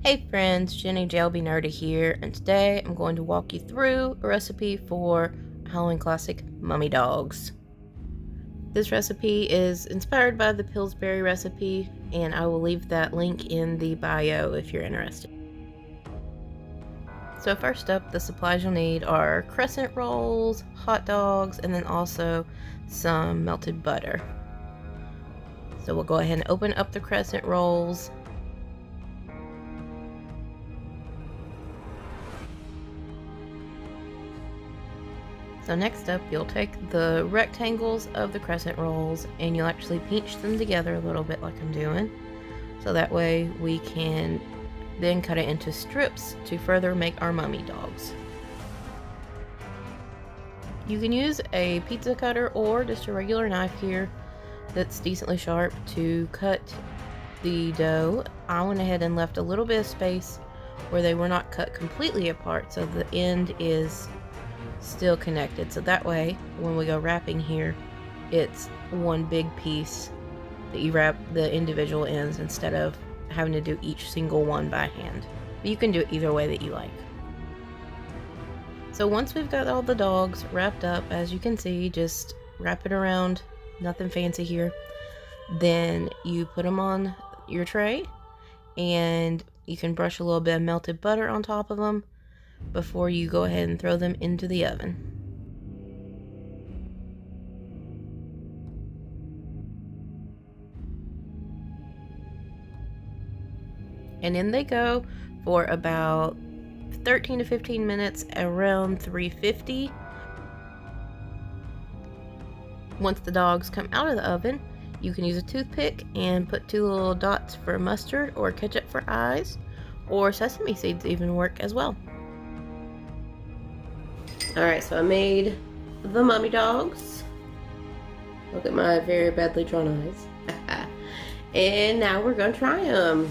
Hey friends, Jenny JLB Nerdy here, and today I'm going to walk you through a recipe for Halloween classic mummy dogs. This recipe is inspired by the Pillsbury recipe, and I will leave that link in the bio if you're interested. So first up, the supplies you'll need are crescent rolls, hot dogs, and then also some melted butter. So we'll go ahead and open up the crescent rolls. So next up, you'll take the rectangles of the crescent rolls and you'll actually pinch them together a little bit like I'm doing. So that way we can then cut it into strips to further make our mummy dogs. You can use a pizza cutter or just a regular knife here that's decently sharp to cut the dough. I went ahead and left a little bit of space where they were not cut completely apart, so the end is still connected, so that way when we go wrapping here, it's one big piece that you wrap the individual ends instead of having to do each single one by hand. But you can do it either way that you like. So once we've got all the dogs wrapped up, as you can see, just wrap it around, nothing fancy here. Then you put them on your tray and you can brush a little bit of melted butter on top of them before you go ahead and throw them into the oven. And in they go for about 13 to 15 minutes around 350. Once the dogs come out of the oven, you can use a toothpick and put 2 little dots for mustard or ketchup for eyes, or sesame seeds even work as well. Alright, so I made the mummy dogs. Look at my very badly drawn eyes. And now we're going to try them.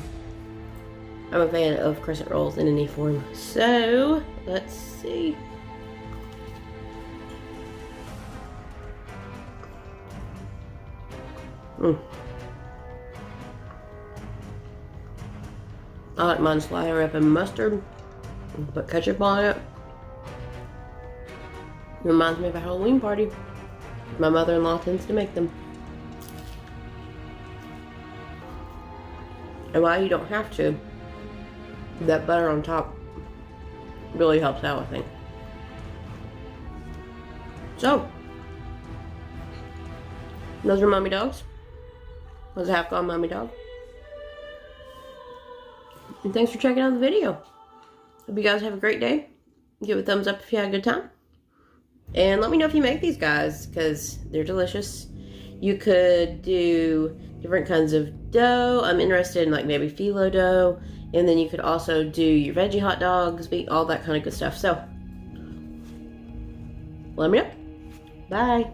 I'm a fan of crescent rolls in any form. So, let's see. I like mine slather up in mustard. Put ketchup on it. Reminds me of a Halloween party. My mother-in-law tends to make them. And while you don't have to, that butter on top really helps out, I think. So, those are mummy dogs. Was a half-gone mummy dog. And thanks for checking out the video. Hope you guys have a great day. Give it a thumbs up if you had a good time. And let me know if you make these guys, because they're delicious. You could do different kinds of dough. I'm interested in like maybe phyllo dough. And then you could also do your veggie hot dogs, all that kind of good stuff. So, let me know. Bye.